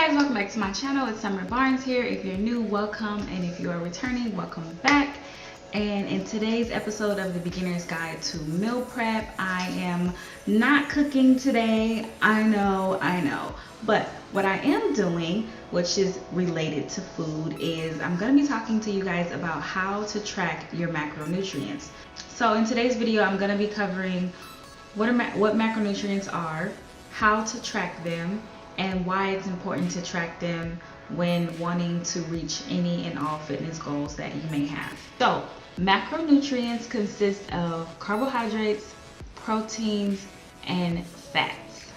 guys, welcome back to my channel. It's Summer Barnes here. If you're new, welcome, and if you are returning, welcome back. And in today's episode of the Beginner's Guide to Meal Prep, I am not cooking today. I know, but what I am doing, which is related to food, is I'm going to be talking to you guys about how to track your macronutrients. So in today's video, I'm going to be covering what macronutrients are, how to track them, and why it's important to track them when wanting to reach any and all fitness goals that you may have. So, macronutrients consist of carbohydrates, proteins, and fats.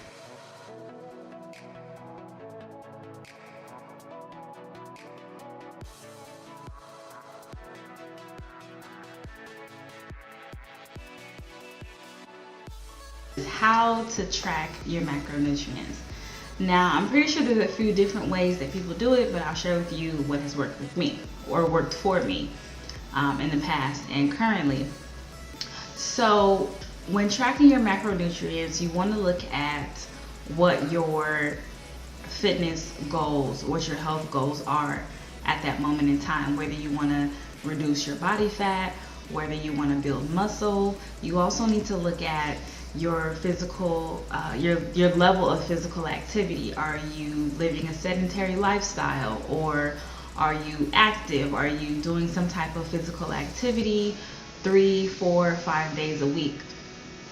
How to track your macronutrients. Now, I'm pretty sure there's a few different ways that people do it, but I'll share with you what has worked with me or worked for me in the past and currently. So when tracking your macronutrients, you want to look at what your fitness goals, what your health goals are at that moment in time, whether you want to reduce your body fat, whether you want to build muscle. You also need to look at your physical, your level of physical activity. Are you living a sedentary lifestyle, or are you active? Are you doing some type of physical activity 3, 4, 5 days a week?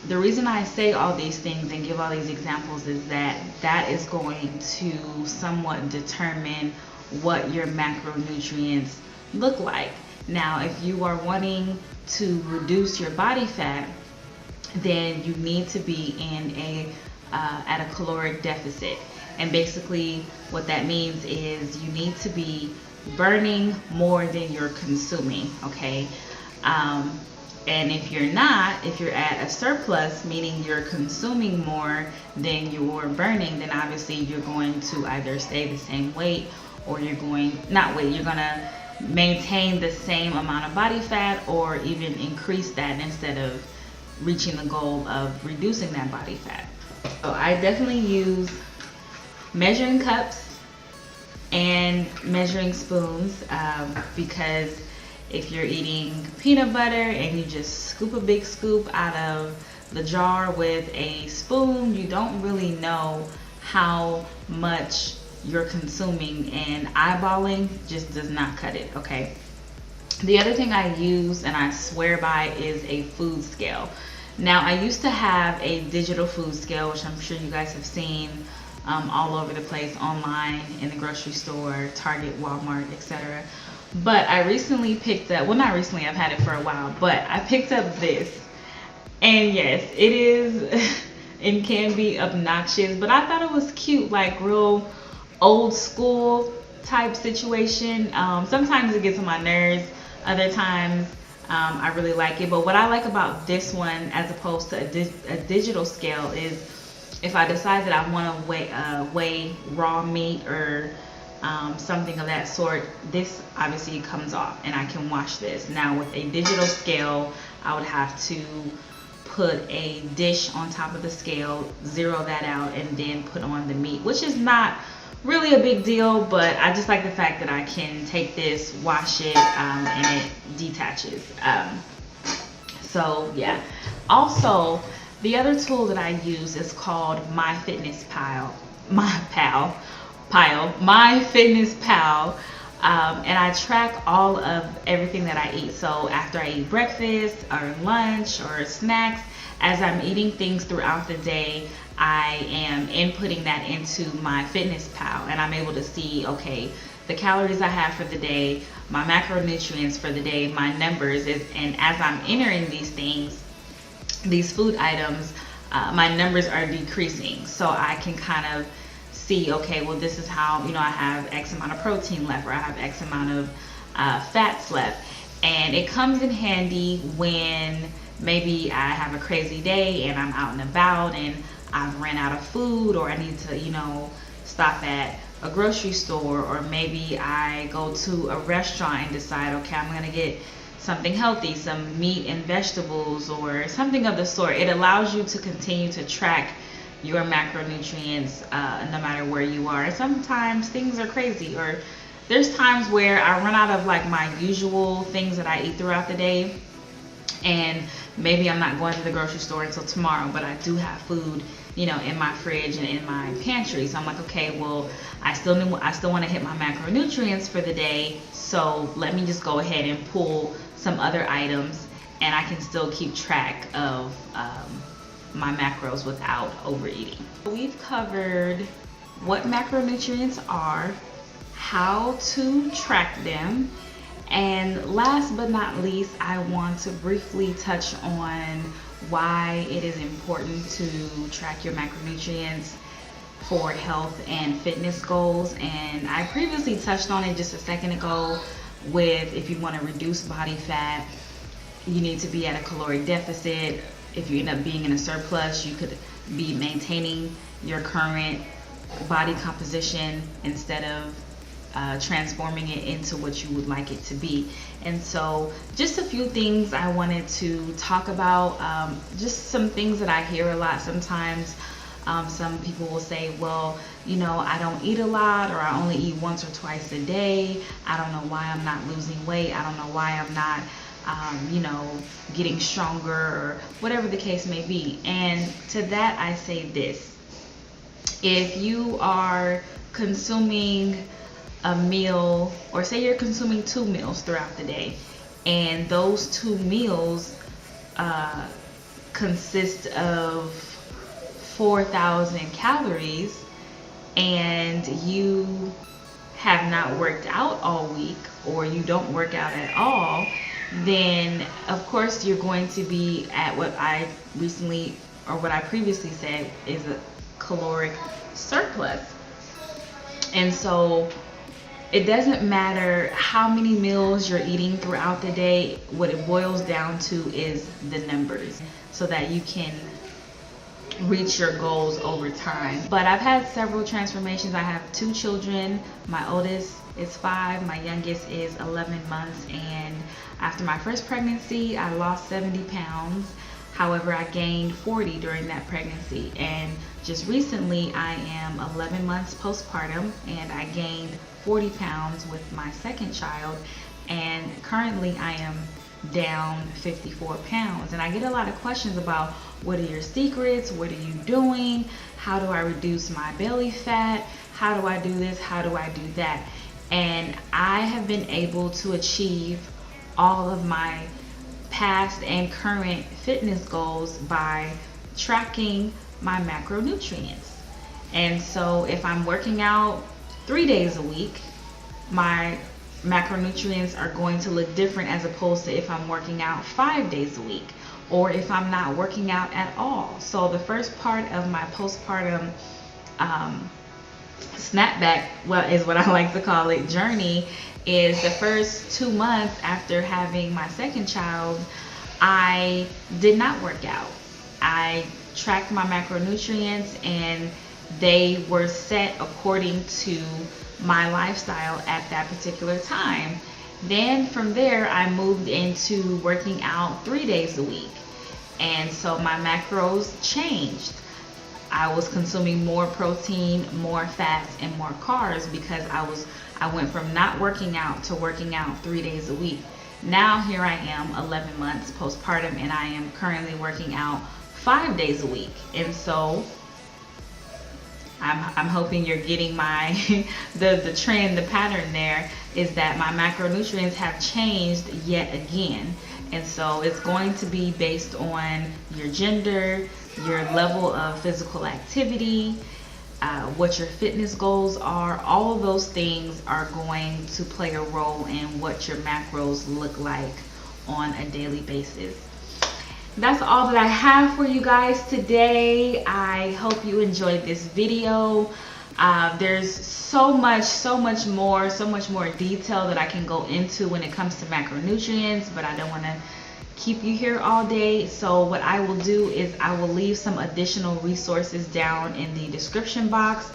The reason I say all these things and give all these examples is that is going to somewhat determine what your macronutrients look like. Now, if you are wanting to reduce your body fat, then you need to be in at a caloric deficit. And basically what that means is you need to be burning more than you're consuming, okay? And if you're at a surplus, meaning you're consuming more than you're burning, then obviously you're going to either stay the same weight, or you're gonna maintain the same amount of body fat, or even increase that instead of reaching the goal of reducing that body fat. So I definitely use measuring cups and measuring spoons, because if you're eating peanut butter and you just scoop a big scoop out of the jar with a spoon, you don't really know how much you're consuming, and eyeballing just does not cut it, okay? The other thing I use and I swear by is a food scale. Now, I used to have a digital food scale, which I'm sure you guys have seen all over the place, online, in the grocery store, Target, Walmart, etc. But I recently picked up, well, not recently, I've had it for a while, but I picked up this. And yes, it is, it can be obnoxious, but I thought it was cute, like real old school type situation. Sometimes it gets on my nerves, other times I really like it. But what I like about this one as opposed to a digital scale is if I decide that I want to weigh raw meat or something of that sort, this obviously comes off and I can wash this. Now with a digital scale, I would have to put a dish on top of the scale, zero that out, and then put on the meat, which is not really a big deal, but I just like the fact that I can take this, wash it, and it detaches. So yeah. Also, the other tool that I use is called MyFitnessPal. MyFitnessPal. And I track all of everything that I eat. So after I eat breakfast or lunch or snacks, as I'm eating things throughout the day, I am inputting that into MyFitnessPal, and I'm able to see, okay, the calories I have for the day, my macronutrients for the day, my numbers, and as I'm entering these things, these food items, my numbers are decreasing. So I can kind of see, okay, well, this is how, I have X amount of protein left, or I have X amount of fats left. And it comes in handy when maybe I have a crazy day and I'm out and about and I've ran out of food, or I need to, stop at a grocery store, or maybe I go to a restaurant and decide, okay, I'm gonna get something healthy, some meat and vegetables or something of the sort. It allows you to continue to track your macronutrients no matter where you are. Sometimes things are crazy, or there's times where I run out of like my usual things that I eat throughout the day, and maybe I'm not going to the grocery store until tomorrow, but I do have food, you know, in my fridge and in my pantry. So I'm like, okay, well, I still want to hit my macronutrients for the day, so let me just go ahead and pull some other items, and I can still keep track of my macros without overeating. We've covered what macronutrients are, how to track them, and last but not least, I want to briefly touch on why it is important to track your macronutrients for health and fitness goals. And I previously touched on it just a second ago with, if you want to reduce body fat, you need to be at a caloric deficit. If you end up being in a surplus, you could be maintaining your current body composition instead of transforming it into what you would like it to be. And so just a few things I wanted to talk about, just some things that I hear a lot sometimes. Some people will say, well, you know, I don't eat a lot, or I only eat once or twice a day. I don't know why I'm not losing weight. I don't know why I'm not you know, getting stronger, or whatever the case may be. And to that I say this: if you are consuming a meal, or say you're consuming 2 meals throughout the day, and those 2 meals consist of 4,000 calories, and you have not worked out all week, or you don't work out at all, then of course you're going to be at what I previously said is a caloric surplus. And so it doesn't matter how many meals you're eating throughout the day. What it boils down to is the numbers, so that you can reach your goals over time. But I've had several transformations. I have 2 children. My oldest is 5, my youngest is 11 months, and after my first pregnancy I lost 70 pounds. However, I gained 40 during that pregnancy, and just recently I am 11 months postpartum, and I gained 40 pounds with my second child, and currently I am down 54 pounds. And I get a lot of questions about, what are your secrets? What are you doing? How do I reduce my belly fat? How do I do this? How do I do that? And I have been able to achieve all of my past and current fitness goals by tracking my macronutrients. And so if I'm working out 3 days a week, my macronutrients are going to look different as opposed to if I'm working out 5 days a week, or if I'm not working out at all. So the first part of my postpartum snapback, well, is what I like to call it, journey, is the first 2 months after having my second child. I did not work out. I tracked my macronutrients, and they were set according to my lifestyle at that particular time. Then from there I moved into working out 3 days a week, and so my macros changed. I was consuming more protein, more fats, and more carbs because I went from not working out to working out 3 days a week. Now here I am 11 months postpartum, and I am currently working out 5 days a week. And so I'm hoping you're getting my the trend, the pattern there is that my macronutrients have changed yet again. And so it's going to be based on your gender, your level of physical activity, what your fitness goals are. All of those things are going to play a role in what your macros look like on a daily basis. That's all that I have for you guys today. I hope you enjoyed this video. There's so much more detail that I can go into when it comes to macronutrients, but I don't want to keep you here all day. So what I will do is I will leave some additional resources down in the description box,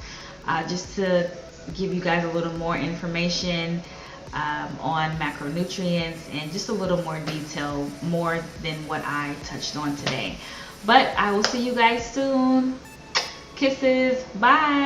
just to give you guys a little more information on macronutrients and just a little more detail, more than what I touched on today. But I will see you guys soon. Kisses. Bye.